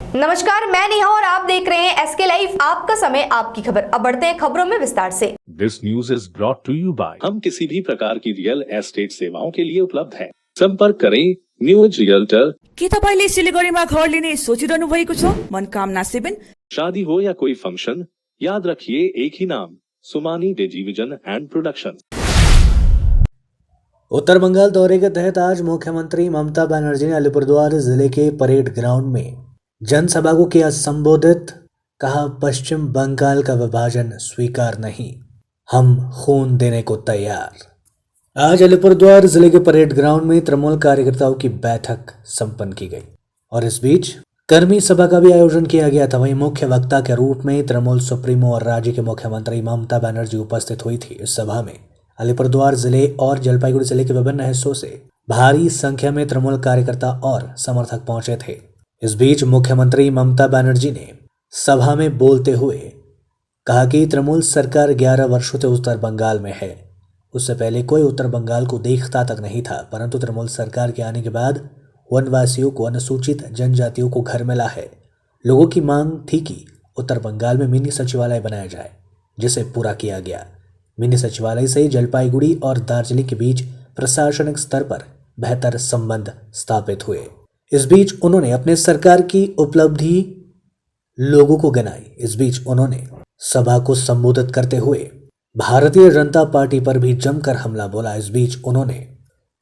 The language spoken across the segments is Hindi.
नमस्कार, मैं नेहा और आप देख रहे हैं एसके लाइव, आपका समय आपकी खबर। अब बढ़ते हैं खबरों में विस्तार से। This news is brought to you by हम किसी भी प्रकार की रियल एस्टेट सेवाओं के लिए उपलब्ध हैं। संपर्क करें न्यूज रियल्टर। के तपाईले सिलिगुडीमा घर लिने सोचिरहनु भएको छ? मनकामना 7। शादी हो या कोई फंक्शन, याद रखिए एक ही नाम, सुमानी डिजीविजन एंड प्रोडक्शन। उत्तर बंगाल दौरे के तहत आज मुख्यमंत्री ममता बनर्जी ने अलीपुरद्वार जिले के परेड ग्राउंड में जनसभा को किया संबोधित। कहा, पश्चिम बंगाल का विभाजन स्वीकार नहीं, हम खून देने को तैयार। आज अलीपुरद्वार जिले के परेड ग्राउंड में तृणमूल कार्यकर्ताओं की बैठक संपन्न की गई और इस बीच कर्मी सभा का भी आयोजन किया गया था। वहीं मुख्य वक्ता के रूप में तृणमूल सुप्रीमो और राज्य के मुख्यमंत्री ममता बनर्जी उपस्थित हुई थी। इस सभा में अलीपुरद्वार जिले और जलपाईगुड़ी जिले के विभिन्न हिस्सों से भारी संख्या में तृणमूल कार्यकर्ता और समर्थक पहुंचे थे। इस बीच मुख्यमंत्री ममता बनर्जी ने सभा में बोलते हुए कहा कि तृणमूल सरकार 11 वर्षों से उत्तर बंगाल में है। उससे पहले कोई उत्तर बंगाल को देखता तक नहीं था, परंतु तृणमूल सरकार के आने के बाद वनवासियों को, अनुसूचित जनजातियों को घर मिला है। लोगों की मांग थी कि उत्तर बंगाल में मिनी सचिवालय बनाया जाए, जिसे पूरा किया गया। मिनी सचिवालय से जलपाईगुड़ी और दार्जिलिंग के बीच प्रशासनिक स्तर पर बेहतर संबंध स्थापित हुए। इस बीच उन्होंने अपने सरकार की उपलब्धि लोगों को गिनाई। इस बीच उन्होंने सभा को संबोधित करते हुए भारतीय जनता पार्टी पर भी जमकर हमला बोला। इस बीच उन्होंने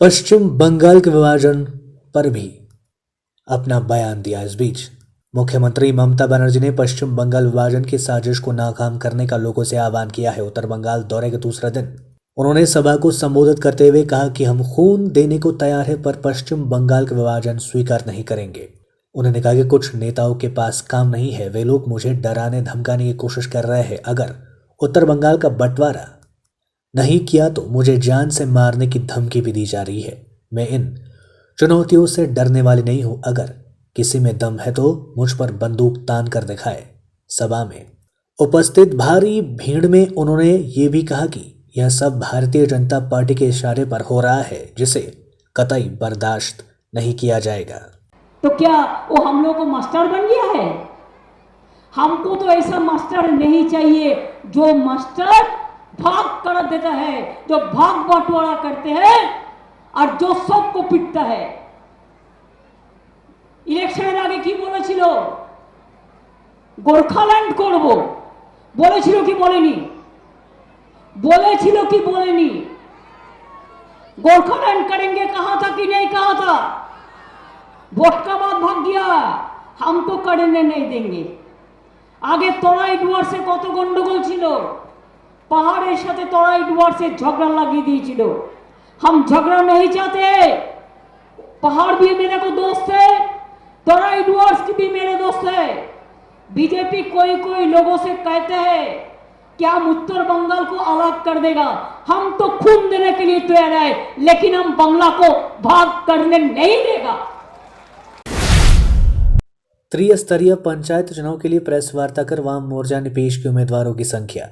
पश्चिम बंगाल के विभाजन पर भी अपना बयान दिया। इस बीच मुख्यमंत्री ममता बनर्जी ने पश्चिम बंगाल विभाजन की साजिश को नाकाम करने का लोगों से आह्वान किया है। उत्तर बंगाल दौरे के दूसरे दिन उन्होंने सभा को संबोधित करते हुए कहा कि हम खून देने को तैयार है, पर पश्चिम बंगाल का विभाजन स्वीकार नहीं करेंगे। उन्होंने कहा कि कुछ नेताओं के पास काम नहीं है, वे लोग मुझे डराने धमकाने की कोशिश कर रहे हैं। अगर उत्तर बंगाल का बंटवारा नहीं किया तो मुझे जान से मारने की धमकी भी दी जा रही है। मैं इन चुनौतियों से डरने वाली नहीं हूं। अगर किसी में दम है तो मुझ पर बंदूक तान कर दिखाए। सभा में उपस्थित भारी भीड़ में उन्होंने ये भी कहा कि यह सब भारतीय जनता पार्टी के इशारे पर हो रहा है, जिसे कतई बर्दाश्त नहीं किया जाएगा। तो क्या वो हम लोग को मास्टर बन गया है? हमको तो ऐसा मास्टर नहीं चाहिए जो मास्टर भाग कर देता है, जो भाग बंटवारा करते हैं और जो सबको पिटता है। ইলেকশনের আগে কি বলেছিল? গোর্খাল্যান্ড করব বলেছিল কি বলেনি? बोलेছিল कि बोलेनी? गोरखालैंड करेंगे कहा था कि नहीं कहा था? वोट का बाद भाग गया, हम तो करने नहीं देंगे। आगे तराई डुয়ার্স से कत गंडगोल छिलो, पहाड़ेर साथे तराई डुয়ার্স से झगड़ा লাগিয়ে দিয়েছিল। हम झगड़ा नहीं चाहते। पहाड़ भी मेरे को दोस्त है, तराई डुয়ার্স भी मेरे दोस्त है। बीजेपी कोई लोगों से कहते हैं कि हम उत्तर बंगाल को अलग कर देगा। हम तो खून देने के लिए तैयार है, लेकिन हम बंगला को भाग करने नहीं देगा। त्रिस्तरीय पंचायत चुनाव के लिए प्रेस वार्ता कर वाम मोर्चा ने पेश की उम्मीदवारों की संख्या।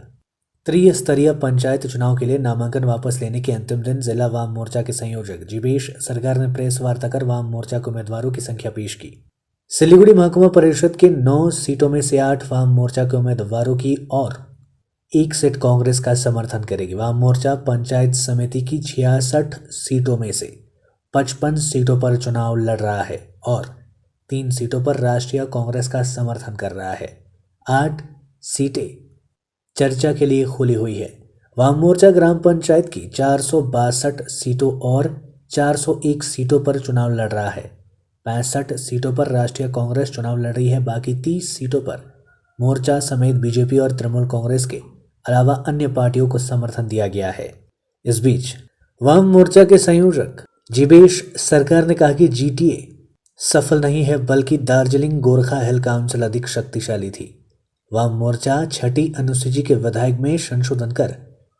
त्रिस्तरीय पंचायत चुनाव के लिए नामांकन वापस लेने के अंतिम दिन जिला वाम मोर्चा के संयोजक जीवेश सरकार ने प्रेस वार्ता कर वाम मोर्चा के उम्मीदवारों की संख्या पेश की। सिलीगुड़ी महकुमा परिषद के 9 सीटों में से 8 वाम मोर्चा के उम्मीदवारों की और 1 सीट कांग्रेस का समर्थन करेगी। वाम मोर्चा पंचायत समिति की 66 सीटों में से 55 सीटों पर चुनाव लड़ रहा है और 3 सीटों पर राष्ट्रीय कांग्रेस का समर्थन कर रहा है। 8 सीटें चर्चा के लिए खुली हुई है। वाम मोर्चा ग्राम पंचायत की 462 सीटों और 401 सीटों पर चुनाव लड़ रहा है। 65 सीटों पर राष्ट्रीय कांग्रेस चुनाव लड़ रही है। बाकी 30 सीटों पर मोर्चा समेत बीजेपी और तृणमूल कांग्रेस के अलावा अन्य पार्टियों को समर्थन दिया गया है। इस बीच वाम मोर्चा के संयोजक जीवेश सरकार ने कहा कि जीटीए सफल नहीं है, बल्कि दार्जिलिंग गोरखा हिल काउंसिल अधिक शक्तिशाली थी। वाम मोर्चा 6ठी अनुसूची के विधायक में संशोधन कर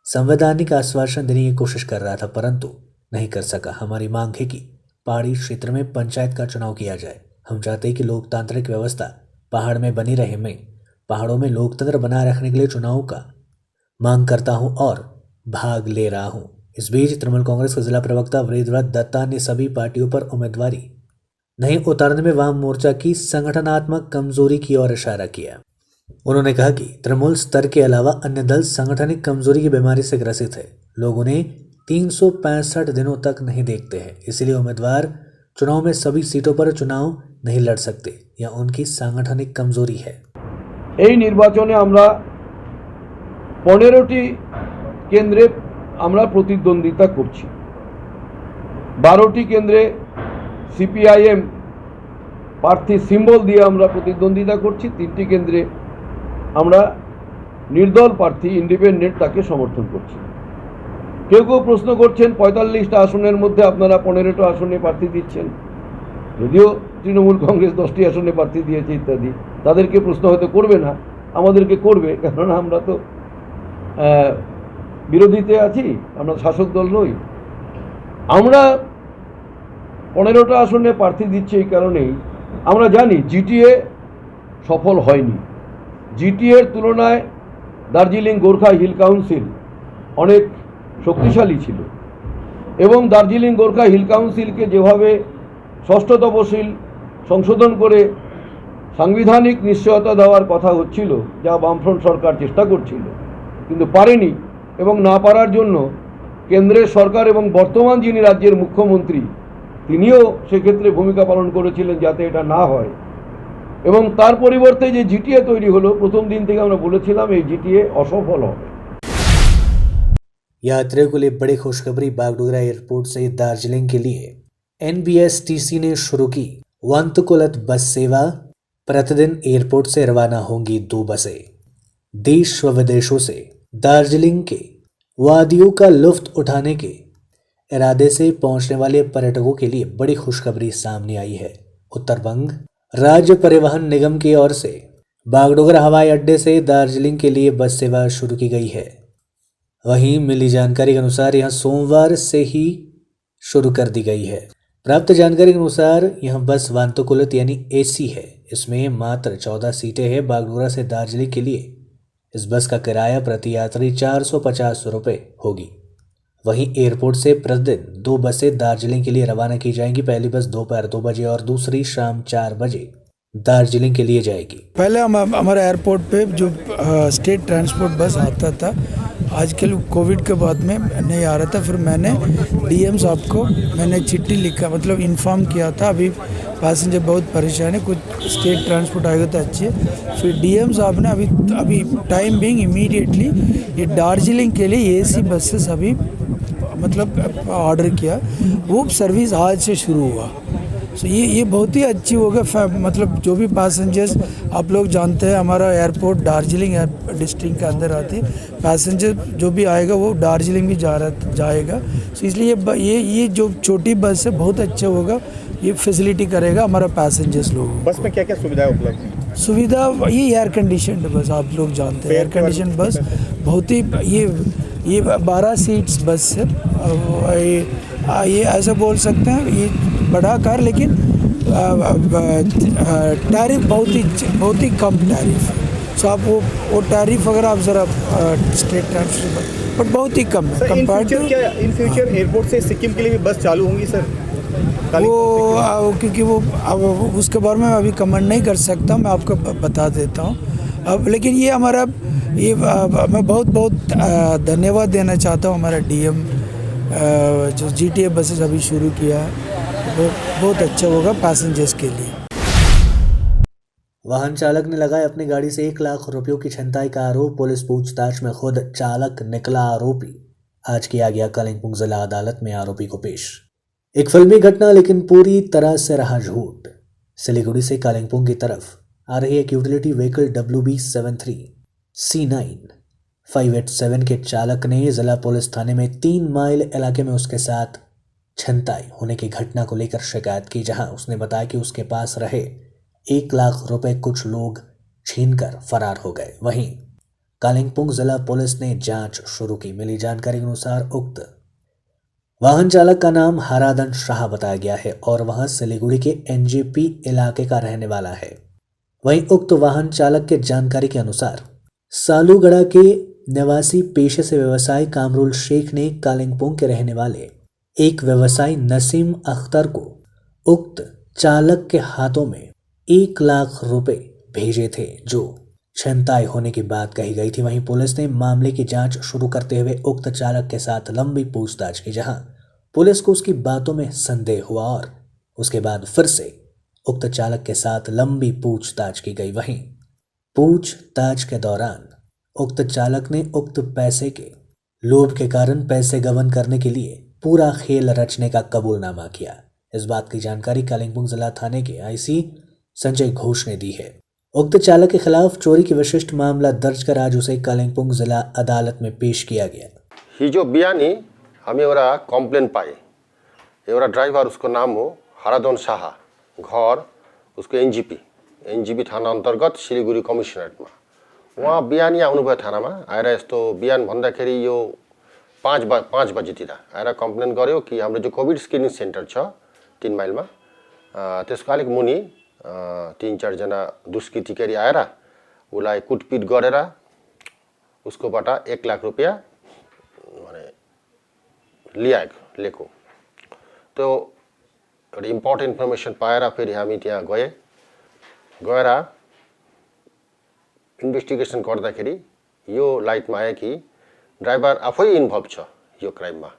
संवैधानिक आश्वासन देने की कोशिश कर रहा था, परंतु नहीं कर सका। हमारी मांग है कि पहाड़ी क्षेत्र में पंचायत का चुनाव किया जाए। हम चाहते हैं कि लोकतांत्रिक व्यवस्था पहाड़ में बनी रहे। मैं पहाड़ों में लोकतंत्र बनाए रखने के लिए चुनाव का मांग करता हूं और भाग ले रहा हूं। इस बीच तृणमूल कांग्रेस के जिला प्रवक्ता वृद्धव्रत दत्ता ने सभी पार्टियों पर उम्मीदवारी नहीं उतरने में वाम मोर्चा की संगठनात्मक कमजोरी की ओर इशारा किया। उन्होंने कहा कि तृणमूल स्तर के अलावा अन्य दल सांगठनिक कमजोरी की बीमारी से ग्रसित है। लोग उन्हें 365 दिनों तक नहीं देखते हैं, इसलिए उम्मीदवार चुनाव में सभी सीटों पर चुनाव नहीं लड़ सकते, यह उनकी सांगठनिक कमजोरी है। এই নির্বাচনে আমরা 15টি কেন্দ্রে আমরা প্রতিদ্বন্দ্বিতা করছি। 12টি কেন্দ্রে সিপিআইএম প্রার্থী সিম্বল দিয়ে আমরা প্রতিদ্বন্দ্বিতা করছি। 3টি কেন্দ্রে আমরা নির্দল প্রার্থী ইন্ডিপেন্ডেন্ট তাকে সমর্থন করছি। কেউ কেউ প্রশ্ন করছেন 45টা আসনের মধ্যে আপনারা 15টা আসনে প্রার্থী দিচ্ছেন, যদিও তৃণমূল কংগ্রেস 10টি আসনে প্রার্থী দিয়েছে ইত্যাদি। তাদেরকে প্রশ্ন হয়তো করবে না, আমাদেরকে করবে, কারণ আমরা তো বিরোধীতে আছি, আমরা শাসক দল নই। আমরা 15টা আসনে প্রার্থী দিচ্ছি এই কারণেই, আমরা জানি জিটিএ সফল হয়নি। জিটিএর তুলনায় দার্জিলিং গোর্খা হিল কাউন্সিল অনেক শক্তিশালী ছিল এবং দার্জিলিং গোর্খা হিল কাউন্সিলকে যেভাবে ষষ্ঠ তফসিল সংশোধন করে সাংবিধানিক নিশ্চয়তা দেওয়ার কথা হচ্ছিল, যা বামফ্রন্ট সরকার চেষ্টা করছিল কিন্তু পারেনি, এবং না পারার জন্য কেন্দ্রের সরকার এবং বর্তমান যিনি রাজ্যের মুখ্যমন্ত্রী তিনিও সেক্ষেত্রে ভূমিকা পালন করেছিলেন যাতে এটা না হয়। এবং তার পরিবর্তে যে জিটিএ তৈরি হলো, প্রথম দিন থেকে আমরা বলেছিলাম এই জিটিএ অসফল হবে। यात्रियों के लिए बड़ी खुशखबरी। बागडोगरा एयरपोर्ट से दार्जिलिंग के लिए एनबीएसटीसी ने शुरू की वांतकुलत बस सेवा। प्रतिदिन एयरपोर्ट से रवाना होंगी 2 बसें। देश व विदेशों से दार्जिलिंग के वादियों का लुत्फ उठाने के इरादे से पहुंचने वाले पर्यटकों के लिए बड़ी खुशखबरी सामने आई है। उत्तर बंग राज्य परिवहन निगम की ओर से बागडोगरा हवाई अड्डे से दार्जिलिंग के लिए बस सेवा शुरू की गई है। वहीं मिली जानकारी के अनुसार यह सोमवार से ही शुरू कर दी गई है। प्राप्त जानकारी के अनुसार यह बस वांतकुलत यानी एसी है। इसमें मात्र 14 सीटें हैं। बागडोगरा से दार्जिलिंग के लिए इस बस का किराया प्रति यात्री 450 रुपये होगी। वहीं एयरपोर्ट से प्रतिदिन 2 बसें दार्जिलिंग के लिए रवाना की जाएंगी। पहली बस दोपहर 2 बजे और दूसरी शाम 4 बजे दार्जिलिंग के लिए जाएगी। पहले हमारे एयरपोर्ट पे जो स्टेट ट्रांसपोर्ट बस आता था, आजकल कोविड के बाद में नहीं आ रहा था। फिर मैंने डीएम साहब को मैंने चिट्ठी लिखा, मतलब इन्फॉर्म किया था अभी पैसेंजर बहुत परेशान है, कुछ स्टेट ट्रांसपोर्ट आएगा तो अच्छी है। फिर डीएम साहब ने अभी टाइम बिंग इमीडिएटली ये दार्जिलिंग के लिए एसी बसेस अभी मतलब ऑर्डर किया। वो सर्विस आज से शुरू हुआ। सो ये बहुत ही अच्छी होगा। मतलब जो भी पैसेंजर्स, आप लोग जानते हैं हमारा एयरपोर्ट दार्जिलिंग डिस्ट्रिक्ट के अंदर आती है, पैसेंजर जो भी आएगा वो दार्जिलिंग भी जाएगा। सो इसलिए ये जो छोटी बस है बहुत अच्छा होगा, ये फैसिलिटी करेगा हमारा पैसेंजर्स लोगों को। बस में क्या क्या सुविधाएं उपलब्ध हैं? सुविधा ये एयर कंडीशन बस, आप लोग जानते हैं एयर कंडीशन बस बहुत ही ये 12 सीट्स बस है। ये ऐसा बोल सकते हैं ये बड़ा कार, लेकिन टैरिफ बहुत ही कम टैरिफ है। सो आप वो टैरिफ अगर आप ज़रा स्टेट ट्रांसपोर्ट बट बहुत ही कम है compare to. In future airport से सिक्किम के लिए भी बस चालू होंगी सर? वो क्योंकि वो उसके बारे में अभी कमेंट नहीं कर सकता, मैं आपको बता देता हूँ अब। लेकिन ये हमारा मैं बहुत धन्यवाद देना चाहता हूँ हमारा डीएम जो जीटीए बसेस अभी शुरू किया है, वो बहुत अच्छा होगा पैसेंजर्स के लिए। वाहन चालक ने लगाए अपनी गाड़ी से 1 लाख रुपयों की छिनताई का आरोप। पुलिस पूछताछ में खुद चालक निकला आरोपी। आज किया गया कालिंपोंग जिला अदालत में आरोपी को पेश। एक फिल्मी घटना, लेकिन पूरी तरह से रहा झूठ। सिलीगुड़ी से कालिंपोंग की तरफ आ रही एक यूटिलिटी व्हीकल WB73C9587 के चालक ने जिला पुलिस थाने में 3 माइल इलाके में उसके साथ छिनताई होने की घटना को लेकर शिकायत की, जहां उसने बताया कि उसके पास रहे 1 लाख रुपए कुछ लोग छीनकर फरार हो गए। वहीं कालिंपोंग जिला पुलिस ने जांच शुरू की। मिली जानकारी के अनुसार उक्त वाहन चालक का नाम हरादन शाह बताया गया है और वह सिलीगुड़ी के एनजेपी इलाके का रहने वाला है। वहीं उक्त वाहन चालक के जानकारी के अनुसार सालूगढ़ा के निवासी पेशे से व्यवसायी कामरुल शेख ने कालिंपोंग के रहने वाले एक व्यवसायी नसीम अख्तर को उक्त चालक के हाथों में 1 लाख रुपए भेजे थे, जो छिनताई होने की बात कही गई थी। वहीं पुलिस ने मामले की जांच शुरू करते हुए उक्त चालक के साथ लंबी पूछताछ की, जहां पुलिस को उसकी बातों में संदेह हुआ और उसके बाद फिर से उक्त चालक के साथ लंबी पूछताछ की गई। वहीं पूछताछ के दौरान उक्त चालक ने उक्त पैसे के लोभ के कारण पैसे गबन करने के लिए पूरा खेल रचने का कबूलनामा किया। इस बात की जानकारी कालिंपोंग जिला थाने के आईसी संजय घोष ने दी है। उक्त चालक के खिलाफ चोरी की विशिष्ट मामला दर्ज कर आज उसे कालिंपोंग जिला अदालत में पेश किया गया। हिजो बिहानी हामी एउटा कम्प्लेन पाए, एउटा ड्राइभर, उसको नाम हो हरादन शाह, घर उसको एनजीपी थाना अन्तर्गत सिलिगुडी कमिसनरेटमा। उहाँ बिहानी आउनुभयो थानामा। आएर यस्तो बिहान भन्दाखेरि यो 5 बजेतिर आएर कम्प्लेन गर्यो कि हाम्रो जो कोभिड स्क्रिनिङ सेन्टर छ 3 माइलमा, त्यसको अलिक मुनि 3-4 जना दुष्कृतिकारी आएर उसलाई कुटपिट गरेर उसकोबाट 1 लाख रुपियाँ लिएको। त्यो एउटा इम्पोर्टेन्ट इन्फर्मेसन पाएर फेरि हामी त्यहाँ गएर इन्भेस्टिगेसन गर्दाखेरि यो लाइटमा आयो कि ड्राइभर आफै इन्भल्भ छ यो क्राइममा।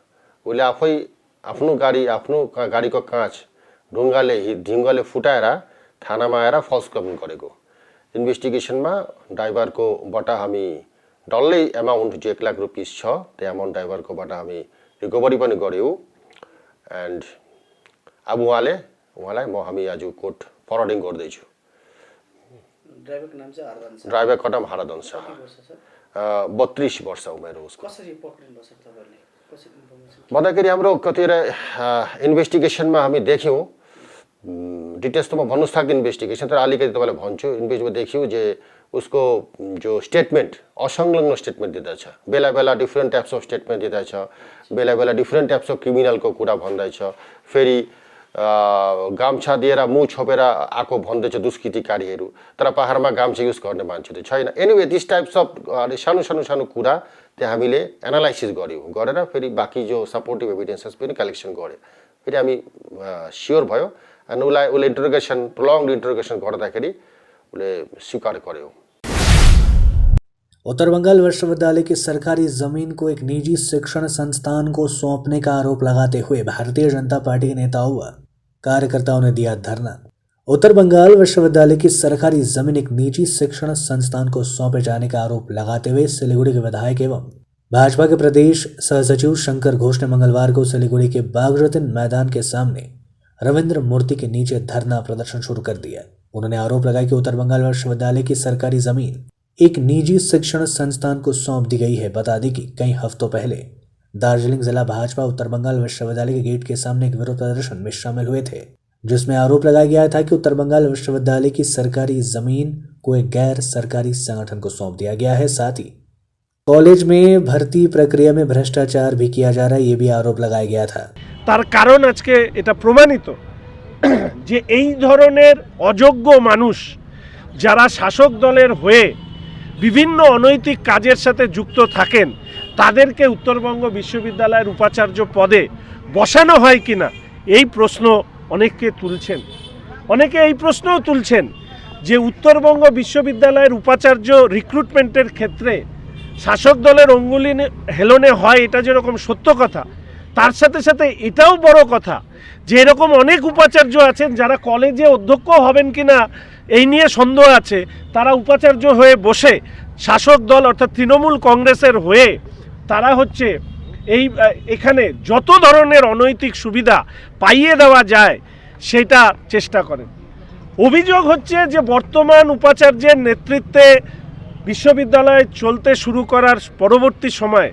उसले आफै आफ्नो गाडीको काँच ढुङ्गाले फुटाएर थानामा आएर फल्स कम्प्लेन गरेको। इन्भेस्टिगेसनमा ड्राइभरकोबाट हामी डल्लै एमाउन्ट जो 1 लाख रुपियाँ छ त्यो एमाउन्ट ड्राइभरकोबाट हामी रिकभरी पनि गर्यौँ। एन्ड अब उहाँलाई हामी आज कोर्ट फरवर्डिङ गर्दैछु। ड्राइभरको नाम चाहिँ हरदन शाह। ड्राइभरको नाम हरदन शाह। 32 वर्ष उमेर हो उसको। कसरी पक्रिनु भयो तपाईहरुले? कसरी इन्फर्मेसन भन्दाखेरि हाम्रो कतिवटा इन्भेस्टिगेसनमा हामी देख्यौँ, डिटेल्स त म भन्नु सक्दिनँ इन्भेस्टिगेसन, तर अलिकति तपाईँलाई भन्छु। इन्भेस्टिगेसनमा देखियो जे उसको जो स्टेटमेन्ट असंलग्न स्टेटमेन्ट दिँदैछ, बेला बेला डिफ्रेन्ट टाइप्स अफ स्टेटमेन्ट दिँदैछ, बेला बेला डिफ्रेन्ट टाइप्स अफ क्रिमिनलको कुरा भन्दैछ, फेरि गाम्छा दिएर मुख छोपेर आएको भन्दैछ दुष्कृतिकारीहरू, तर पहाडमा गाम्छा युज गर्ने मान्छे त छैन। एनिवे दिस टाइप्स अफ सानो कुरा त्यहाँ हामीले एनालाइसिस गरेर फेरि बाँकी जो सपोर्टिभ एभिडेन्सेस पनि कलेक्सन गऱ्यो। फेरि हामी स्योर भयो अनि उसले इन्टरोगेसन प्रोलङ्ड इन्टरोगेसन गर्दाखेरि उसले स्वीकार गर्यो। उत्तर बंगाल विश्वविद्यालय की सरकारी जमीन को एक निजी शिक्षण संस्थान को सौंपने का आरोप लगाते हुए भारतीय जनता पार्टी के नेताओं व कार्यकर्ताओं ने दिया धरना। उत्तर बंगाल विश्वविद्यालय की सरकारी जमीन एक निजी शिक्षण संस्थान को सौंपे जाने का आरोप लगाते हुए सिलीगुड़ी के विधायक एवं भाजपा के प्रदेश सहसचिव शंकर घोष ने मंगलवार को सिलीगुड़ी के बागरतिन मैदान के सामने रविंद्र मूर्ति के नीचे धरना प्रदर्शन शुरू कर दिया। उन्होंने आरोप लगाया कि उत्तर बंगाल विश्वविद्यालय की सरकारी जमीन एक निजी शिक्षण संस्थान को सौंप दी गई है। बता दी कि कई हफ्तों पहले दार्जिलिंग जिला भाजपा उत्तर बंगाल विश्वविद्यालय के गेट के सामने एक विरोध प्रदर्शन में शामिल हुए थे, जिसमें आरोप लगाया गया था कि उत्तर बंगाल विश्वविद्यालय की सरकारी जमीन को एक गैर सरकारी संगठन को सौंप दिया गया है। साथ ही कॉलेज में भर्ती प्रक्रिया में भ्रष्टाचार भी किया जा रहा है, ये भी आरोप लगाया गया था। তার কারণ আজকে এটা প্রমাণিত যে এই ধরনের অযোগ্য মানুষ যারা শাসক দলের হয়ে বিভিন্ন অনৈতিক কাজের সাথে যুক্ত থাকেন তাদেরকে উত্তরবঙ্গ বিশ্ববিদ্যালয়ের উপাচার্য পদে বসানো হয় কিনা এই প্রশ্ন অনেকে তুলছেন। অনেকে এই প্রশ্নও তুলছেন যে উত্তরবঙ্গ বিশ্ববিদ্যালয়ের উপাচার্য রিক্রুটমেন্টের ক্ষেত্রে শাসক দলের অঙ্গুলি হেলনে হয়, এটা যেরকম সত্য কথা, তার সাথে সাথে এটাও বড় কথা যে এরকম অনেক উপাচার্য আছেন যারা কলেজে অধ্যক্ষ হবেন কিনা এই নিয়ে সন্দেহ আছে, তারা উপাচার্য হয়ে বসে শাসক দল অর্থাৎ তৃণমূল কংগ্রেসের হয়ে তারা হচ্ছে এখানে যত ধরনের অনৈতিক সুবিধা পাইয়ে দেওয়া যায় সেটা চেষ্টা করেন। অভিযোগ হচ্ছে যে বর্তমান উপাচার্যের নেতৃত্বে বিশ্ববিদ্যালয় চলতে শুরু করার পরবর্তী সময়ে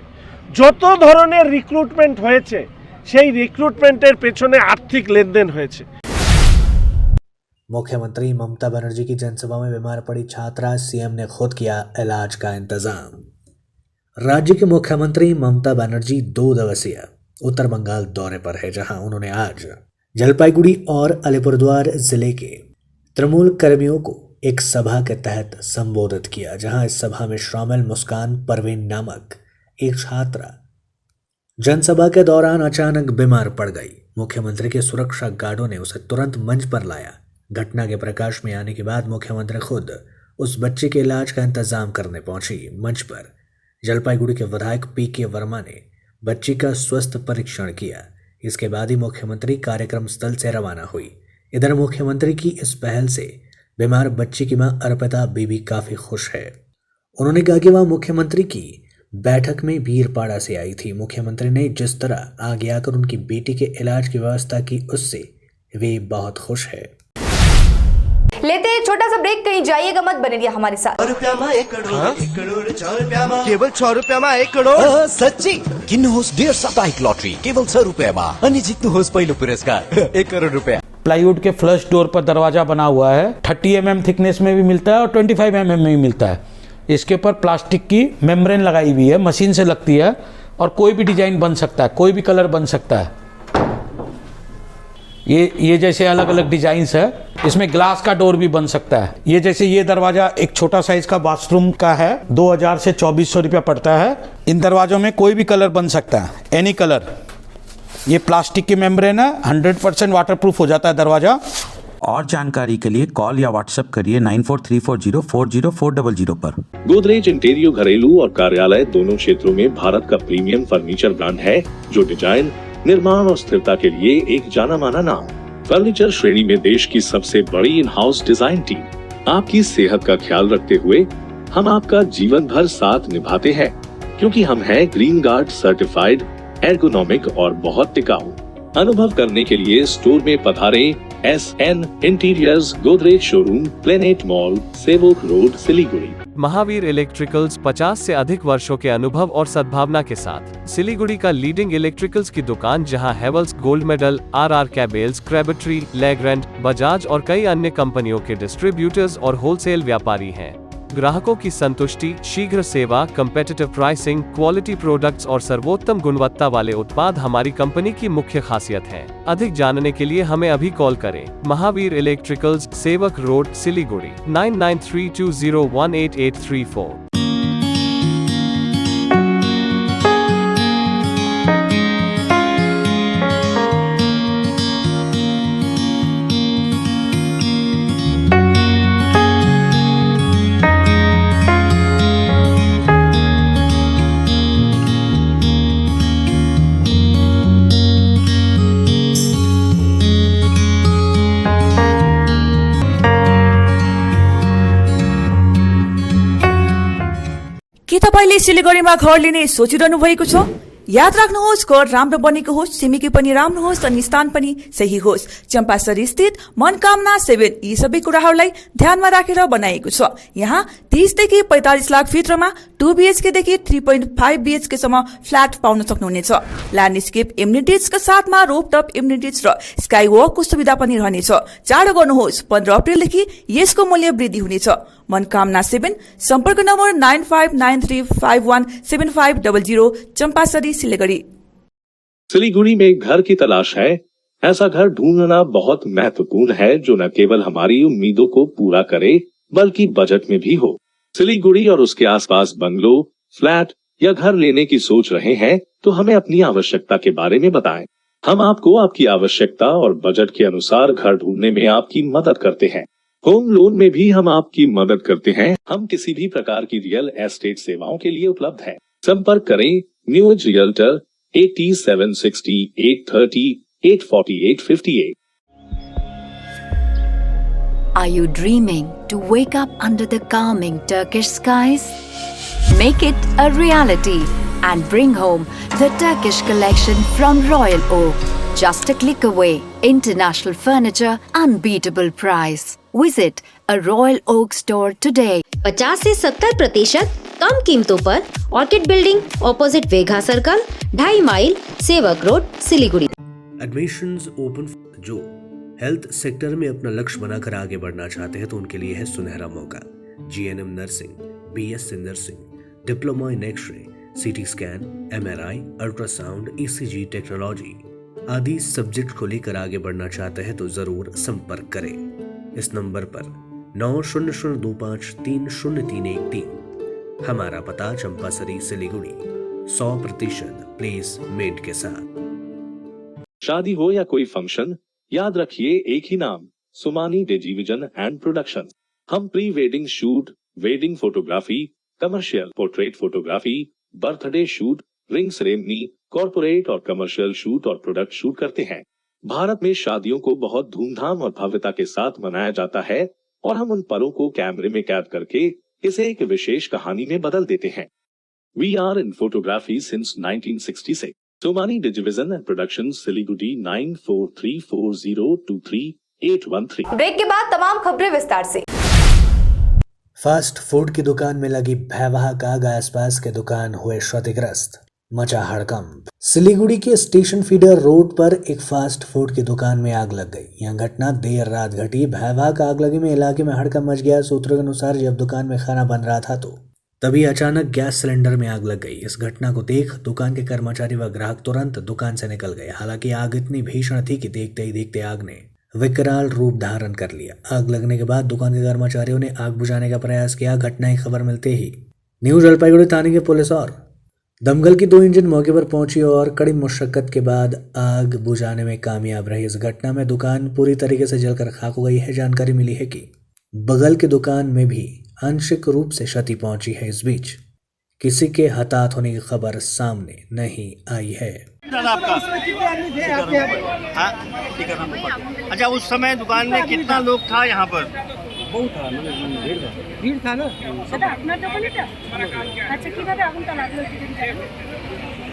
যত ধরনের রিক্রুটমেন্ট হয়েছে সেই রিক্রুটমেন্টের পেছনে আর্থিক লেনদেন হয়েছে। मुख्यमंत्री ममता बनर्जी की जनसभा में बीमार पड़ी छात्रा, सीएम ने खुद किया इलाज का इंतजाम। राज्य के मुख्यमंत्री ममता बनर्जी 2 दिवसीय उत्तर बंगाल दौरे पर है, जहां उन्होंने आज जलपाईगुड़ी और अलीपुरद्वार जिले के तृणमूल कर्मियों को एक सभा के तहत संबोधित किया, जहां इस सभा में शामिल मुस्कान परवीन नामक एक छात्रा जनसभा के दौरान अचानक बीमार पड़ गई। मुख्यमंत्री के सुरक्षा गार्डों ने उसे तुरंत मंच पर लाया। घटना के प्रकाश में आने के बाद मुख्यमंत्री खुद उस बच्चे के इलाज का इंतजाम करने पहुंची। मंच पर जलपाईगुड़ी के विधायक PK वर्मा ने बच्ची का स्वास्थ्य परीक्षण किया। इसके बाद ही मुख्यमंत्री कार्यक्रम स्थल से रवाना हुई। इधर मुख्यमंत्री की इस पहल से बीमार बच्ची की मां अर्पिता बीबी काफी खुश है। उन्होंने कहा कि वह मुख्यमंत्री की बैठक में बीरपाड़ा से आई थी। मुख्यमंत्री ने जिस तरह आगे आकर उनकी बेटी के इलाज की व्यवस्था की, उससे वे बहुत खुश है। लेते हैं एक छोटा सा ब्रेक, कहीं जाइएगा मत, बने रहिए हमारे साथ। केवल 100 रुपयामा 1 करोड सच्ची किन्नुहोस् डेढ साप्ताहिक लटरी केवल 100 रुपयामा अनि जित्नुहोस् पहिलो पुरस्कार 1 करोड रुपया। प्लाईवुड के फ्लश डोर पर दरवाजा बना हुआ है। 30 mm थिकनेस में भी मिलता है और 25 mm में भी मिलता है। इसके ऊपर प्लास्टिक की मेम्ब्रेन लगाई हुई है, मशीन से लगती है और कोई भी डिजाइन बन सकता है, कोई भी कलर बन सकता है। ये जैसे अलग अलग डिजाइन्स है। इसमें ग्लास का डोर भी बन सकता है। ये जैसे ये दरवाजा एक छोटा साइज का बाथरूम का है, 2000 से 2400 रुपया पड़ता है। इन दरवाजों में कोई भी कलर बन सकता है, एनी कलर। ये प्लास्टिक की मेम्ब्रेन है, 100% वाटरप्रूफ हो जाता है दरवाजा। और जानकारी के लिए कॉल या व्हाट्सएप करिए 9434040400 पर। गोदरेज इंटीरियर घरेलू और कार्यालय दोनों क्षेत्रों में भारत का प्रीमियम फर्नीचर ब्रांड है, जो डिजाइन, निर्माण और स्थिरता के लिए एक जाना माना नाम। फर्नीचर श्रेणी में देश की सबसे बड़ी इन हाउस डिजाइन टीम। आपकी सेहत का ख्याल रखते हुए हम आपका जीवन भर साथ निभाते हैं, क्योंकि हम हैं ग्रीन गार्ड सर्टिफाइड, एर्गोनॉमिक और बहुत टिकाऊ। अनुभव करने के लिए स्टोर में पधारें। SN interiors, Godrej showroom, planet mall, सेवक रोड, सिलीगुड़ी। महावीर इलेक्ट्रिकल्स 50 से अधिक वर्षों के अनुभव और सद्भावना के साथ सिलीगुड़ी का लीडिंग इलेक्ट्रिकल्स की दुकान, जहां Havells gold medal, RR cables, Crabtree, Legrand, Bajaj और कई अन्य कंपनियों के डिस्ट्रीब्यूटर्स और होलसेल व्यापारी हैं। ग्राहकों की संतुष्टि, शीघ्र सेवा, कम्पेटिटिव प्राइसिंग, क्वालिटी प्रोडक्ट्स और सर्वोत्तम गुणवत्ता वाले उत्पाद हमारी कंपनी की मुख्य खासियत है। अधिक जानने के लिए हमें अभी कॉल करें। महावीर इलेक्ट्रिकल्स, सेवक रोड, सिलीगुड़ी 9932018834। के तपाईले सिलिगुडीमा घर लिने सोचिरहनु भएको छ? याद राख्नुहोस्, घर राम्रो बनेको होस्, छिमेकी पनि राम्रो होस् अनि स्थान पनि सही होस्। चम्पासरी स्थित मनकामना 7 यी सबै कुराहरूलाई ध्यानमा राखेर बनाएको छ। यहाँ 30 देखि 45 लाख भित्रमा 2 BHK देखि 3.5 BHK सम्म फ्ल्याट पाउन सक्नुहुनेछ। ल्यान्डस्केप एम्युनिटिजका साथमा रोपटप एम्युनिटिज र स्काई वकको सुविधा पनि रहनेछ। चाँडो गर्नुहोस्, 15 अप्रिलदेखि यसको मूल्य वृद्धि हुनेछ। मनकामना 7, सम्पर्क नम्बर 9593517500, चंपासरी, सिलीगुड़ी। सिलीगुड़ी में एक घर की तलाश है? ऐसा घर ढूंढना बहुत महत्वपूर्ण है, जो न केवल हमारी उम्मीदों को पूरा करे, बल्कि बजट में भी हो। सिलीगुड़ी और उसके आसपास बंगलो, फ्लैट या घर लेने की सोच रहे हैं, तो हमें अपनी आवश्यकता के बारे में बताएं। हम आपको आपकी आवश्यकता और बजट के अनुसार घर ढूंढने में आपकी मदद करते हैं। होम लोन में भी हम आपकी मदद करते हैं। हम किसी भी प्रकार की रियल एस्टेट सेवाओं के लिए उपलब्ध हैं। संपर्क करें new age realtor 8760 830 84858। Are you dreaming to wake up under the calming Turkish skies? Make it a reality and bring home the Turkish collection from Royal Oak. Just a click away. International furniture, unbeatable price. Visit a Royal Oak store today. 50 से 70% कम कीमतों पर orchid building, opposite Vega circle, 2.5 mile, Sevoke road, Siliguri. Admissions open. जो हेल्थ सेक्टर में अपना लक्ष्य बनाकर आगे बढ़ना चाहते हैं, तो उनके लिए है सुनहरा मौका। GNM nursing, BSc nursing, diploma in x ray, CT scan, MRI, ultrasound, ECG technology आदि सब्जेक्ट को लेकर आगे बढ़ना चाहते हैं, तो जरूर संपर्क करें इस नंबर पर 9002530313। हमारा पता चंपासरी, सिलीगुड़ी। 100% प्लेसमेंट के साथ। शादी हो या कोई फंक्शन, याद रखिए एक ही नाम, सुमानी डिजीविजन एंड प्रोडक्शन। हम pre wedding shoot, wedding photography, commercial portrait photography, birthday shoot, ring ceremony, corporate और कमर्शियल शूट और प्रोडक्ट शूट करते हैं। भारत में शादियों को बहुत धूमधाम और भव्यता के साथ मनाया जाता है और हम उन पलों को कैमरे में कैद करके इसे एक विशेष कहानी में बदल देते हैं। We are in photography since 1966. Somani Digivision and Productions, Siliguri 9434023813. Break के बाद तमाम खबरें विस्तार से। फास्ट फूड की दुकान में लगी भयावह आग, आसपास के दुकान हुए क्षतिग्रस्त, मचा हड़कंप। सिलीगुड़ी के स्टेशन फीडर रोड पर एक फास्ट फूड की दुकान में आग लग गई। यह घटना देर रात घटी। भयावह आग लगने में इलाके में हड़कंप मच गया। सूत्रों के अनुसार जब दुकान में खाना बन रहा था तो तभी अचानक गैस सिलेंडर में आग लग गई। इस घटना को देख दुकान के कर्मचारी व ग्राहक तुरंत दुकान से निकल गए। हालांकि आग इतनी भीषण थी कि देखते ही देखते आग ने विकराल रूप धारण कर लिया। आग लगने के बाद दुकान के कर्मचारियों ने आग बुझाने का प्रयास किया। घटना की खबर मिलते ही न्यू जलपाईगुड़ी थाने की पुलिस और दमकल की 2 इंजन मौके पर पहुंची और कड़ी मुशक्कत के बाद आग बुझाने में कामयाब रही। इस घटना में दुकान पूरी तरीके से जलकर खाक हो गई है। जानकारी मिली है कि बगल की दुकान में भी आंशिक रूप से क्षति पहुंची है। इस बीच किसी के हताहत होने की खबर सामने नहीं आई है। अच्छा, उस समय दुकान में कितना लोग था यहाँ पर? बहुत था, भीड़ था ना। সেটা আপনার দোকানে তো? আচ্ছা, কিভাবে আগুনটা লাগলো একটু যদি জানেন?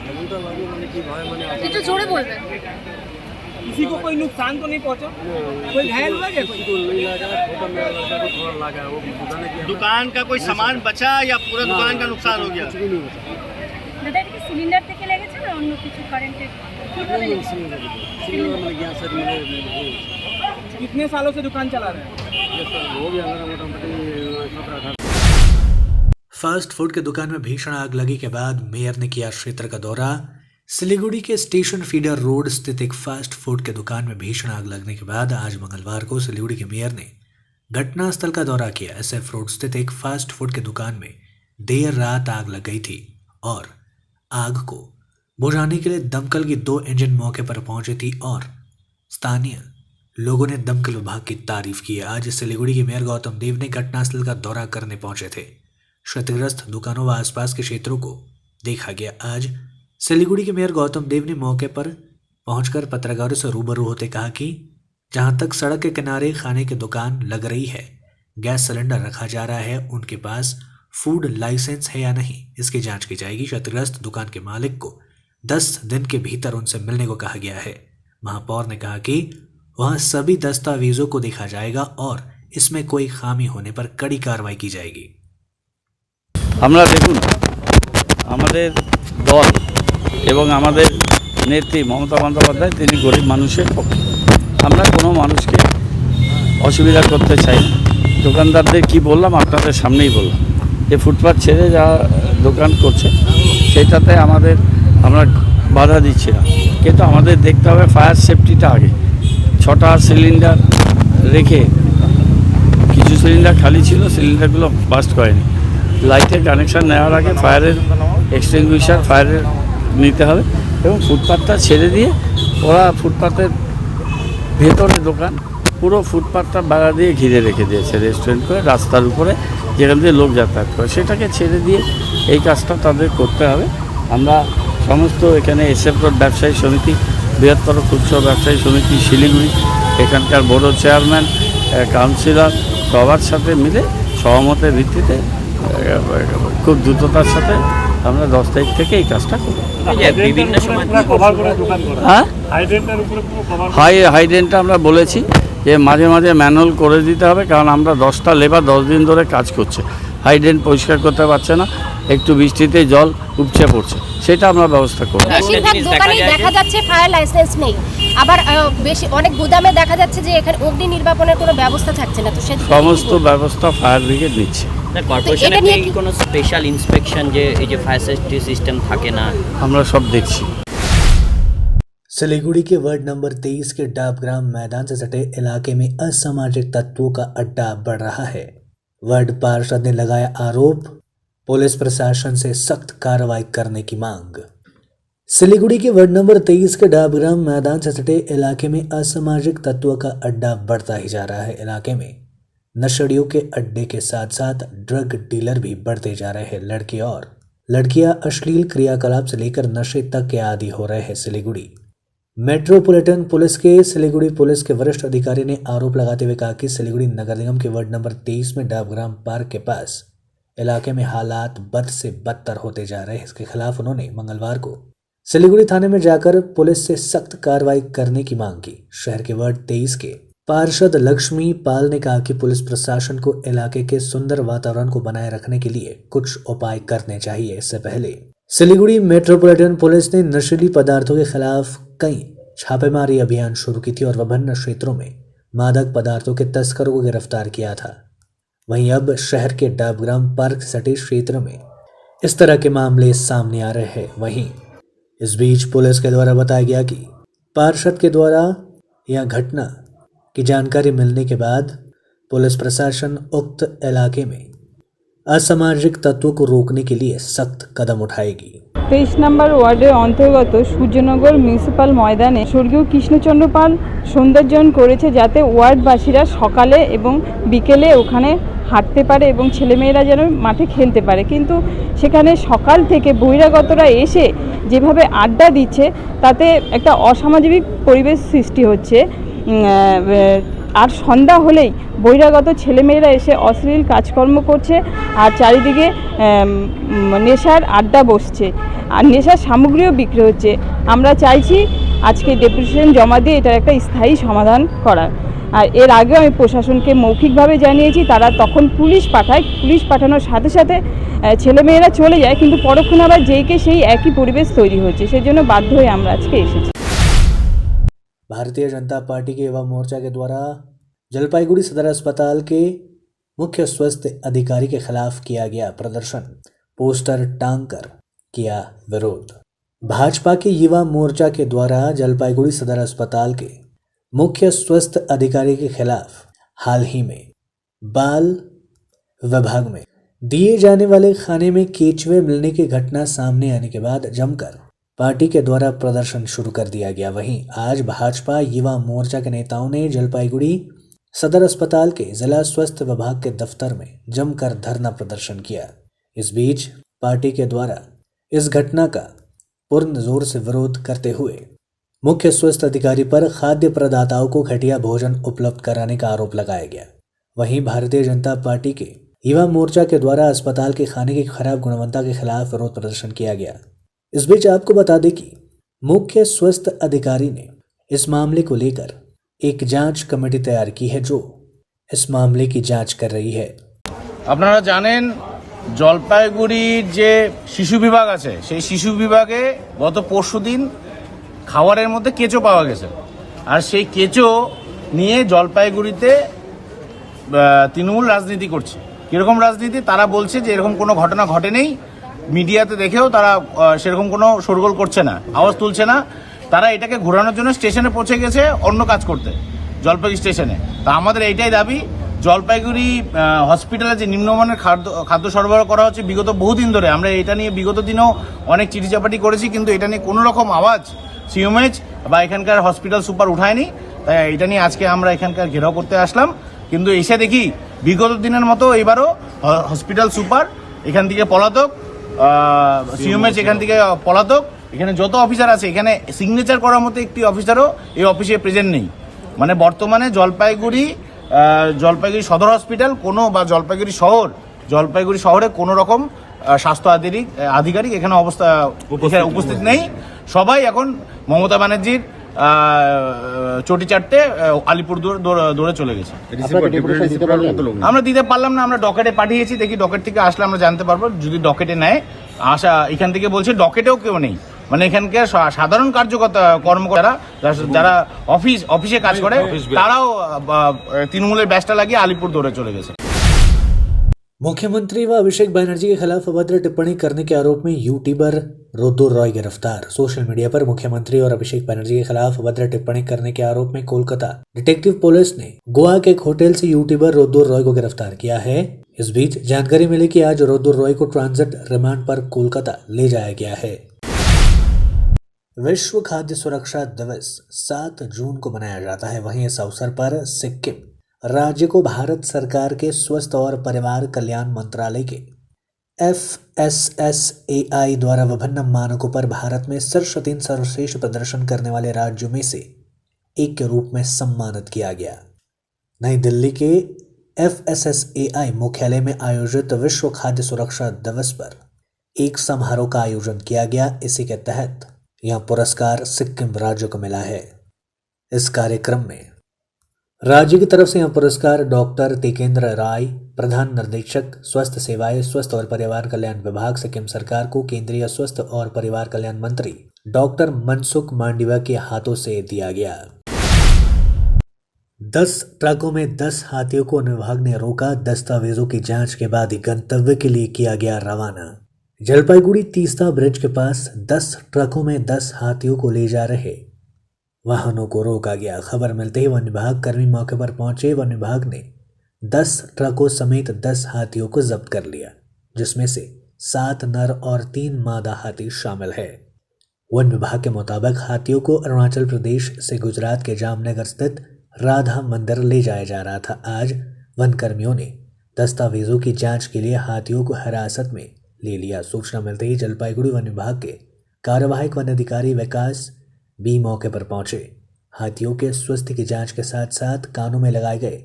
আগুনটা লাগলো মানে কি ভাই, মানে একটু জোরে বলবেন। किसी को कोई नुकसान तो नहीं पहुंचा? कोई घायल हुआ क्या? किसी को नहीं लगा, छोटा मेरा लड़का को थोड़ा लगा। वो दुकान का कोई सामान बचा या पूरा दुकान का नुकसान हो गया? कुछ भी नहीं बचा। দাদা, এটা কি সিলিন্ডার থেকে লেগেছে না অন্য কিছু কারেন্টের? কিভাবে লেগেছে? सिलेंडर में गया सर। मेरे कितने सालों से दुकान चला रहे हैं? ये सर हो गया मेरा मोटामोटी 17-18। फास्ट फूड की दुकान में भीषण आग लगी के बाद मेयर ने किया क्षेत्र का दौरा। सिलीगुड़ी के स्टेशन फीडर रोड स्थित एक फास्ट फूड की दुकान में भीषण आग लगने के बाद आज मंगलवार को सिलीगुड़ी के मेयर ने घटनास्थल का दौरा किया। SF रोड स्थित एक फास्ट फूड की दुकान में देर रात आग लग गई थी और आग को बुझाने के लिए दमकल की 2 इंजन मौके पर पहुंची थी और स्थानीय लोगों ने दमकल विभाग की तारीफ की है। आज सिलीगुड़ी के मेयर गौतम देव ने घटनास्थल का दौरा करने पहुंचे थे। क्षतिग्रस्त दुकानों व आसपास के क्षेत्रों को देखा गया। आज सिलीगुड़ी के मेयर गौतम देव ने मौके पर पहुंचकर पत्रकारों से रूबरू होते कहा कि जहां तक सड़क के किनारे खाने की दुकान लग रही है, गैस सिलेंडर रखा जा रहा है, उनके पास फूड लाइसेंस है या नहीं, इसकी जांच की जाएगी। क्षतिग्रस्त दुकान के मालिक को 10 दिन के भीतर उनसे मिलने को कहा गया है। महापौर ने कहा कि वहां सभी दस्तावेजों को देखा जाएगा और इसमें कोई खामी होने पर कड़ी कार्रवाई की जाएगी। আমরা দেখুন, আমাদের দল এবং আমাদের নেত্রী মমতা বন্দ্যোপাধ্যায় তিনি গরিব মানুষের পক্ষে। আমরা কোনো মানুষকে অসুবিধা করতে চাই না। দোকানদারদের কি বললাম আপনাদের সামনেই বললাম যে ফুটপাথ ছেড়ে যা দোকান করছে সেটাতে আমরা বাধা দিচ্ছি না, কিন্তু আমাদের দেখতে হবে ফায়ার সেফটিটা আগে। 6টা সিলিন্ডার রেখে কিছু সিলিন্ডার খালি ছিল, সিলিন্ডারগুলো বাস্ট করেনি। লাইটের কানেকশান নেওয়ার আগে ফায়ারের এক্সটিংগুইশার ফায়ারের নিতে হবে এবং ফুটপাথটা ছেড়ে দিয়ে ওরা ফুটপাথের ভেতরে দোকান পুরো ফুটপাথটা বেড়া দিয়ে ঘিরে রেখে দিয়েছে রেস্টুরেন্ট করে, রাস্তার উপরে যেখান দিয়ে লোক যাতায়াত করে সেটাকে ছেড়ে দিয়ে এই কাজটা তাদের করতে হবে। আমরা সমস্ত এখানে SF রোড ব্যবসায়ী সমিতি, বৃহত্তর খুচরো ব্যবসায়ী সমিতি শিলিগুড়ি, এখানকার বড় চেয়ারম্যান, কাউন্সিলর সবার সাথে মিলে সহমতের ভিত্তিতে খুব দ্রুততার সাথে আমরা 10 তারিখ থেকে এই কাজটা করব। বিভিন্ন সময় হ্যাঁ, হাইড্রেনটা আমরা বলেছি যে মাঝে মাঝে ম্যানুয়াল করে দিতে হবে, কারণ আমরা 10টা লেবার 10 দিন ধরে কাজ করছে, হাইড্রেন পরিষ্কার করতে পারছে না, একটু বৃষ্টিতে জল উপচে পড়ছে, সেটা আমরা ব্যবস্থা করব। বেশিরভাগ দোকানে দেখা যাচ্ছে ফায়ার লাইসেন্স নেই, আবার বেশি অনেক গুদামে দেখা যাচ্ছে যে এখানে অগ্নি নির্বাপনের কোনো ব্যবস্থা থাকছে না। তো সমস্ত ব্যবস্থা ফায়ার ব্রিগেড নিচ্ছে। কর্পোরেশনের কি কোনো স্পেশাল ইন্সপেকশন যে এই যে ফায়ার সেফটি সিস্টেম থাকে না, আমরা সব দেখছি। सिलीगुड़ी के वार्ड नंबर 23 के डाबग्राम मैदान से सटे इलाके में असामाजिक तत्वों का अड्डा बढ़ रहा है। वार्ड पार्षद ने लगाया आरोप, पुलिस प्रशासन से सख्त कार्रवाई करने की मांग। सिलीगुड़ी के वार्ड नंबर 23 के डाबग्राम मैदान से सटे इलाके में असामाजिक तत्वों का अड्डा बढ़ता ही जा रहा है। इलाके में नशेड़ियों के अड्डे के साथ साथ ड्रग डीलर भी बढ़ते जा रहे हैं। लड़के और लड़कियां अश्लील क्रियाकलाप से लेकर नशे तक के आदी हो रहे हैं। सिलीगुड़ी मेट्रोपॉलिटन पुलिस के सिलीगुड़ी पुलिस के वरिष्ठ अधिकारी ने आरोप लगाते हुए कहा कि सिलीगुड़ी नगर निगम के वार्ड नंबर 23 में डाबग्राम पार्क के पास इलाके में हालात बद से बदतर होते जा रहे हैं। इसके खिलाफ उन्होंने मंगलवार को सिलीगुड़ी थाने में जाकर पुलिस से सख्त कार्रवाई करने की मांग की। शहर के वार्ड 23 के पार्षद लक्ष्मी पाल ने कहा कि पुलिस प्रशासन को इलाके के सुंदर वातावरण को बनाए रखने के लिए कुछ उपाय करने चाहिए। इससे पहले सिलीगुड़ी मेट्रोपॉलिटन पुलिस ने नशीली पदार्थों के खिलाफ कई छापेमारी अभियान शुरू की थी और विभिन्न क्षेत्रों में मादक पदार्थों के तस्करों को गिरफ्तार किया था। वहीं अब शहर के डाबग्राम पार्क सटे क्षेत्र में इस तरह के मामले सामने आ रहे हैं। वहीं इस बीच पुलिस के द्वारा बताया गया कि पार्षद के द्वारा यह घटना की जानकारी मिलने के बाद पुलिस प्रशासन उक्त इलाके में असामाजिक तत्वों को रोकने के लिए सख्त कदम उठाएगी। 23 নম্বর ওয়ার্ডের অন্তর্গত সূর্যনগর মিউনিসিপ্যাল ময়দানে স্বর্গীয় কৃষ্ণচন্দ্র পাল সৌন্দর্যায়ন করেছে যাতে ওয়ার্ডবাসীরা সকালে এবং বিকেলে ওখানে হাঁটতে পারে এবং ছেলেমেয়েরা যেন মাঠে খেলতে পারে। কিন্তু সেখানে সকাল থেকে বহিরাগতরা এসে যেভাবে আড্ডা দিচ্ছে তাতে একটা অসামাজিক পরিবেশ সৃষ্টি হচ্ছে। আর সন্ধ্যা হলেই বহিরাগত ছেলেমেয়েরা এসে অশ্লীল কাজকর্ম করছে আর চারিদিকে নেশার আড্ডা বসছে আর নেশার সামগ্রীও বিক্রি হচ্ছে। আমরা চাইছি আজকে ডেপুটেশন জমা দিয়ে এটার একটা স্থায়ী সমাধান করার। আর এর আগেও আমি প্রশাসনকে মৌখিকভাবে জানিয়েছি, তারা তখন পুলিশ পাঠায়। পুলিশ পাঠানোর সাথে সাথে ছেলেমেয়েরা চলে যায়, কিন্তু পরক্ষণে আবার যেইকে সেই একই পরিবেশ তৈরি হচ্ছে। সেজন্য বাধ্য হয়ে আমরা আজকে এসেছি। भारतीय जनता पार्टी के युवा मोर्चा के द्वारा जलपाईगुड़ी सदर अस्पताल के मुख्य स्वास्थ्य अधिकारी के खिलाफ किया गया प्रदर्शन, पोस्टर टांग कर किया विरोध। भाजपा के युवा मोर्चा के द्वारा जलपाईगुड़ी सदर अस्पताल के मुख्य स्वास्थ्य अधिकारी के खिलाफ हाल ही में बाल विभाग में दिए जाने वाले खाने में केचुए मिलने की घटना सामने आने के बाद जमकर पार्टी के द्वारा प्रदर्शन शुरू कर दिया गया। वहीं आज भाजपा युवा मोर्चा के नेताओं ने जलपाईगुड़ी सदर अस्पताल के जिला स्वास्थ्य विभाग के दफ्तर में जमकर धरना प्रदर्शन किया। इस बीच पार्टी के द्वारा इस घटना का पूर्ण जोर से विरोध करते हुए मुख्य स्वास्थ्य अधिकारी पर खाद्य प्रदाताओं को घटिया भोजन उपलब्ध कराने का आरोप लगाया गया। वहीं भारतीय जनता पार्टी के युवा मोर्चा के द्वारा अस्पताल के खाने की खराब गुणवत्ता के खिलाफ विरोध प्रदर्शन किया गया। इस बीच आपको बता दें कि मुख्य स्वास्थ्य अधिकारी ने इस मामले को लेकर एक जांच कमेटी तैयार की है जो इस मामले की जांच कर रही है। আপনারা জানেন জলপাইগুড়ির যে শিশু বিভাগ আছে সেই শিশু বিভাগে গত পরশুদিন খাবারের মধ্যে কেঁচো পাওয়া গেছে আর সেই কেঁচো নিয়ে জলপাইগুড়িতে তৃণমূল রাজনীতি করছে। কিরকম রাজনীতি? তারা বলছে যে এরকম কোনো ঘটনা ঘটে নেই, মিডিয়াতে দেখেও তারা সেরকম কোনো শোরগোল করছে না, আওয়াজ তুলছে না। তারা এটাকে ঘোরানোর জন্য স্টেশনে পৌঁছে গেছে অন্য কাজ করতে, জলপাইগুড়ি স্টেশনে। তা আমাদের এইটাই দাবি, জলপাইগুড়ি হসপিটালে যে নিম্নমানের খাদ্য সরবরাহ করা হচ্ছে বিগত বহুদিন ধরে, আমরা এটা নিয়ে বিগত দিনেও অনেক চিঠিচাপাটি করেছি, কিন্তু এটা নিয়ে কোনো রকম আওয়াজ সিএমএইচ বা এখানকার হসপিটাল সুপার উঠায়নি। তাই এটা নিয়ে আজকে আমরা এখানকার ঘেরাও করতে আসলাম। কিন্তু এসে দেখি বিগত দিনের মতো এবারও হসপিটাল সুপার এখান থেকে পলাতক, সিএমএইচ এখান থেকে পলাতক। এখানে যত অফিসার আছে এখানে সিগনেচার করার মতো একটি অফিসারও এই অফিসে প্রেজেন্ট নেই। মানে বর্তমানে জলপাইগুড়ি সদর হসপিটাল কোনো বা জলপাইগুড়ি শহরে কোনো রকম স্বাস্থ্য আধিকারিক এখানে উপস্থিত নেই। সবাই এখন মমতা ব্যানার্জির চটি চাটতে আলিপুর দৌড়ে চলে গেছে। আমরা দিতে পারলাম না, আমরা ডকেটে পাঠিয়েছি, দেখি ডকেট থেকে আসলে আমরা জানতে পারবো। যদি ডকেটে নেয় আশা, এখান থেকে বলছে ডকেটেও কেউ নেই। মানে এখানকার সাধারণ কর্মকর্তারা যারা অফিসে কাজ করে তারাও তৃণমূলের ব্যাচটা লাগিয়ে আলিপুর দৌড়ে চলে গেছে। मुख्यमंत्री व अभिषेक बनर्जी के खिलाफ अभद्र टिप्पणी करने के आरोप में यूट्यूबर रोद्दूर रॉय गिरफ्तार। सोशल मीडिया पर मुख्यमंत्री और अभिषेक बनर्जी के खिलाफ अभद्र टिप्पणी करने के आरोप में कोलकाता डिटेक्टिव पुलिस ने गोवा के एक होटल से यूट्यूबर रोद्दूर रॉय को गिरफ्तार किया है। इस बीच जानकारी मिली कि आज रोद्दूर रॉय को ट्रांजिट रिमांड पर कोलकाता ले जाया गया है। विश्व खाद्य सुरक्षा दिवस 7 जून को मनाया जाता है। वहीं इस अवसर पर सिक्किम राज्य को भारत सरकार के स्वास्थ्य और परिवार कल्याण मंत्रालय के FSSAI द्वारा विभिन्न मानकों पर भारत में शीर्ष 3 सर्वश्रेष्ठ प्रदर्शन करने वाले राज्यों में से एक के रूप में सम्मानित किया गया। नई दिल्ली के FSSAI मुख्यालय में आयोजित विश्व खाद्य सुरक्षा दिवस पर एक समारोह का आयोजन किया गया। इसी के तहत यह पुरस्कार सिक्किम राज्य को मिला है। इस कार्यक्रम में राज्य की तरफ से यह पुरस्कार डॉक्टर तेकेंद्र राय, प्रधान निर्देशक स्वास्थ्य सेवाएं, स्वास्थ्य और परिवार कल्याण विभाग, सिक्किम सरकार को केंद्रीय स्वास्थ्य और परिवार कल्याण मंत्री डॉक्टर मनसुख मांडविया के हाथों से दिया गया। 10 ट्रकों में 10 हाथियों को वन विभाग ने रोका। दस्तावेजों की जांच के बाद ही गंतव्य के लिए किया गया रवाना। जलपाईगुड़ी तीस्ता ब्रिज के पास 10 ट्रकों में 10 हाथियों को ले जा रहे वाहनों को रोका गया। खबर मिलते ही वन विभाग कर्मी मौके पर पहुंचे। वन विभाग ने 10 ट्रकों समेत 10 हाथियों को जब्त कर लिया, जिसमें से 7 नर और 3 मादा हाथी शामिल है। वन विभाग के मुताबिक हाथियों को अरुणाचल प्रदेश से गुजरात के जामनगर स्थित राधा मंदिर ले जाया जा रहा था। आज वन कर्मियों ने दस्तावेजों की जांच के लिए हाथियों को हिरासत में ले लिया। सूचना मिलते ही जलपाईगुड़ी वन विभाग के कार्यवाहक वन अधिकारी विकास भी मौके पर पहुंचे। हाथियों के स्वास्थ्य की जांच के साथ साथ कानों में लगाए गए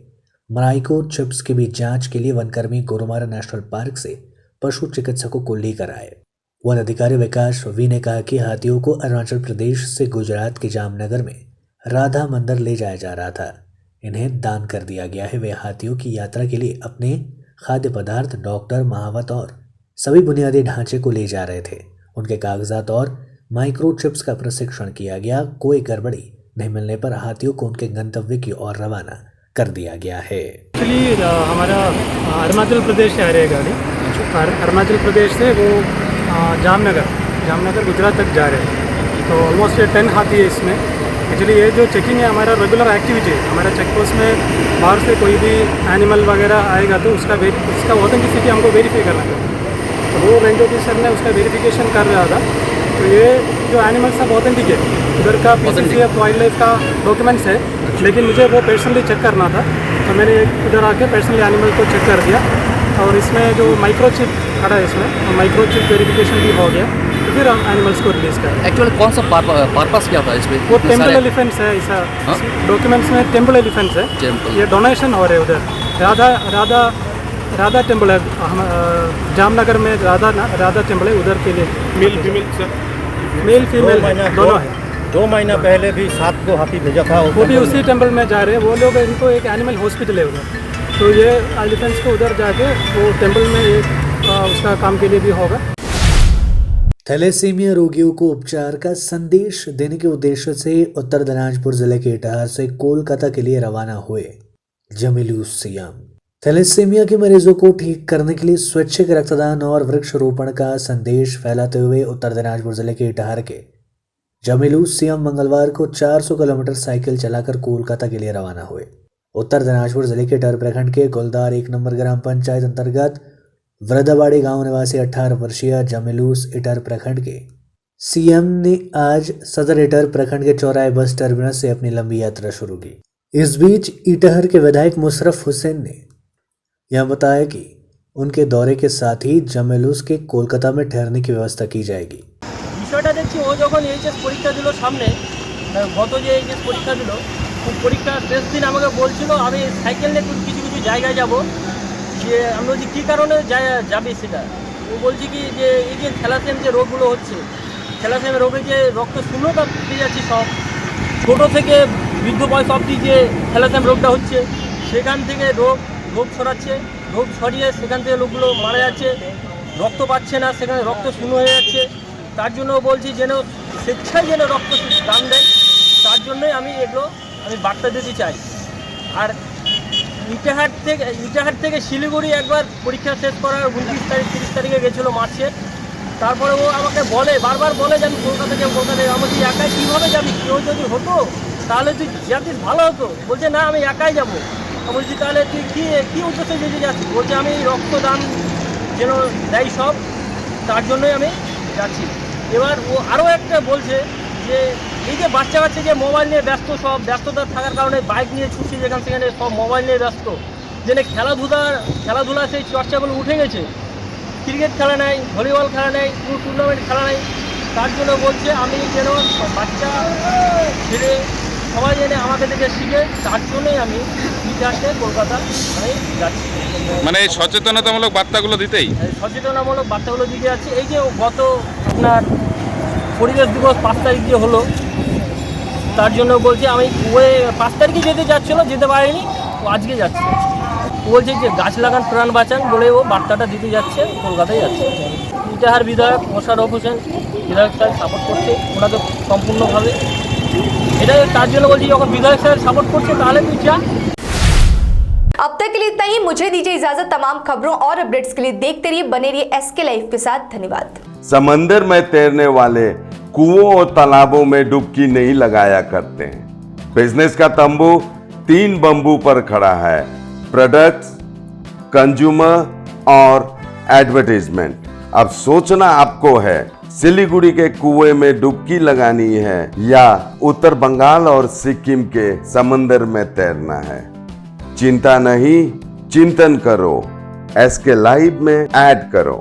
माइक्रो चिप्स की भी जांच के लिए वनकर्मी गोरुमारा नेशनल पार्क से पशु चिकित्सकों को लेकर आए। वन अधिकारी विकास वी ने कहा कि हाथियों को अरुणाचल प्रदेश से गुजरात के जामनगर में राधा मंदिर ले जाया जा रहा था। इन्हें दान कर दिया गया है। वे हाथियों की यात्रा के लिए अपने खाद्य पदार्थ, डॉक्टर, महावत और सभी बुनियादी ढांचे को ले जा रहे थे। उनके कागजात और माइक्रोचिप्स का प्रशिक्षण किया गया। कोई गड़बड़ी नहीं मिलने पर हाथियों को उनके गंतव्य की ओर रवाना कर दिया गया है। एक्चुअली हमारा अरुणाचल प्रदेश से आ रही है गाड़ी। अरुणाचल प्रदेश से वो जामनगर गुजरात तक जा रहे हैं। तो ऑलमोस्ट 10 हाथी है इसमें। एक्चुअली ये जो चेकिंग है हमारा रेगुलर एक्टिविटी है। हमारा चेक पोस्ट में बाहर से कोई भी एनिमल वगैरह आएगा तो उसका ऑथेंटिसिटी हमको वेरीफाई करना है। तो वो रेंज ऑफिसर ने उसका वेरिफिकेशन कर रहा था। तो ये जो एनिमल सब ऑथेंटिक है, उधर का PCCF वाइल्ड लाइफ का डॉक्यूमेंट्स है, लेकिन मुझे वो पर्सनली चेक करना था। तो मैंने उधर आके पर्सनली एनिमल को चेक कर दिया और इसमें जो माइक्रोचिप खड़ा है इसमें माइक्रोचिप वेरिफिकेशन भी हो गया। तो फिर हम एनिमल्स को रिलीज करें। एक्चुअली कौन सा पर्पस क्या था इसमें? वो टेम्पल एलिफेंट्स है। ऐसा डॉक्यूमेंट्स में टेम्पल एलिफेंट्स है। ये डोनेशन हो रहे उधर राधा टेम्पल है। हम जामनगर में राधा टेम्पल है, उधर के लिए मेल फीमेल दोनों है। 2 महीना पहले भी 7 को हाथी भेजा था। वो भी उसी टेम्पल में जा रहे हैं। वो लोग इनको एक एनिमल हॉस्पिटल है उधर, तो ये एलिफेंट्स को उधर जाके वो टेम्पल में एक उसका काम के लिए भी होगा। थैलेसीमिया रोगियों को उपचार का संदेश देने के उद्देश्य से उत्तर दिनाजपुर जिले के इटाहर से कोलकाता के लिए रवाना हुए जमीलूस सीएम। थैलेसीमिया के मरीजों को ठीक करने के लिए स्वैच्छिक रक्तदान और वृक्षारोपण का संदेश फैलाते हुए उत्तर दिनाजपुर जिले के इटाहर के जमीलूस सीएम मंगलवार को 400 किलोमीटर साइकिल चलाकर कोलकाता के लिए रवाना हुए। उत्तर दिनाजपुर जिले के इटाहर प्रखंड के गुलदार 1 नंबर ग्राम पंचायत अंतर्गत वृद्धाबाड़ी गांव निवासी 18 वर्षीय जमीलूस इटाहर प्रखंड के सीएम ने आज सदर इटाहर प्रखंड के चौराहे बस टर्मिनस से अपनी लंबी यात्रा शुरू की। इस बीच इटाहर के विधायक मुशर्रफ हुसैन ने यह बताया कि उनके दौरे के साथ ही जमीलूस के कोलकाता में ठहरने की व्यवस्था की जाएगी। বিষয়টা দেখছি ও যখন এইচএস পরীক্ষা দিল সামনে গত যে এইচএস পরীক্ষা দিল পরীক্ষা শেষ দিন আমাকে বলছিল আমি সাইকেল নিয়ে কিছু জায়গায় যাব। যে আমি বলছি কী কারণে যাবি সেটা। ও বলছি কি যে এই যে থ্যালাসেমিয়া যে রোগগুলো হচ্ছে, থ্যালাসেমিয়া রোগে যে রক্ত শূন্যতা পেয়ে যাচ্ছি সব, ছোটো থেকে বৃদ্ধ বয়স অবধি যে থ্যালাসেমিয়া রোগটা হচ্ছে সেখান থেকে রোগ ছড়াচ্ছে। রোগ ছড়িয়ে সেখান থেকে লোকগুলো মারা যাচ্ছে, রক্ত পাচ্ছে না, সেখানে রক্ত শূন্য হয়ে যাচ্ছে। তার জন্য বলছি যেন স্বেচ্ছায় যেন রক্ত দান দেয়, তার জন্যই আমি বার্তা দিতে চাই। আর ইটাহার থেকে শিলিগুড়ি একবার পরীক্ষা শেষ করার 29 তারিখ 30 তারিখে গেছিলো মার্চের। তারপরে ও আমাকে বারবার বলে যে আমি কলকাতা যাবো, কলকাতা যাবো। আমাকে একাই কীভাবে যাবি, কেউ যদি হতো তাহলে তুই যাতিস, ভালো হতো। বলছে না আমি একাই যাবো। বলছি তাহলে তুই কী উদ্দেশ্যে যেতে যাচ্ছিস? বলছে আমি রক্তদান যেন দেয় সব, তার জন্যই আমি যাচ্ছি। এবার ও আরও একটা বলছে যে এই যে বাচ্চা বাচ্চা যে মোবাইল নিয়ে ব্যস্ত, সব ব্যস্ততা থাকার কারণে বাইক নিয়ে ছুটছে যেখানে সেখানে, সব মোবাইল নিয়ে ব্যস্ত, যেন খেলাধুলা সেই চর্চাগুলো উঠে গেছে। ক্রিকেট খেলা নেই, ভলিবল খেলা নেই, কোনো টুর্নামেন্ট খেলা নেই। তার জন্য বলছে আমি যেন বাচ্চা ছেলে সবাই জেনে আমাকে দেখে শিখে, তার জন্যই আমি ইতিহাসে কলকাতা আমি যাচ্ছি। মানে এই সচেতনতামূলক বার্তাগুলো দিতেই, সচেতনামূলক বার্তাগুলো দিতে যাচ্ছি। এই যে গত আপনার পরিবেশ দিবস 5 তারিখ যে হলো, তার জন্য বলছি আমি ওই 5 তারিখে যেতে পারিনি, ও আজকে যাচ্ছে। বলছে যে গাছ লাগান প্রাণ বাঁচান বলে ও বার্তাটা দিতে যাচ্ছে, কলকাতায় যাচ্ছে। ইটাহার বিধায়ক মোশাররফ হোসেন বিধায়ক সাহেব সাপোর্ট করছে ওনাকে সম্পূর্ণভাবে। এটা তার জন্য বলছি যখন বিধায়ক সাহেব সাপোর্ट করছে তাহলে তুই যা। अब तक के लिए इतना ही। मुझे दीजिए इजाजत। तमाम खबरों और अपडेट्स के लिए देखते रहिए, बने रहिए SK लाइव के साथ। धन्यवाद। समंदर में तैरने वाले कुओं और तालाबों में डुबकी नहीं लगाया करते हैं। बिजनेस का तंबू 3 बंबू पर खड़ा है: प्रोडक्ट्स, कंज्यूमर और एडवर्टाइजमेंट। अब सोचना आपको है, सिलीगुड़ी के कुएं में डुबकी लगानी है या उत्तर बंगाल और सिक्किम के समंदर में तैरना है। चिंता नहीं, चिंतन करो, SK लाइव में ऐड करो।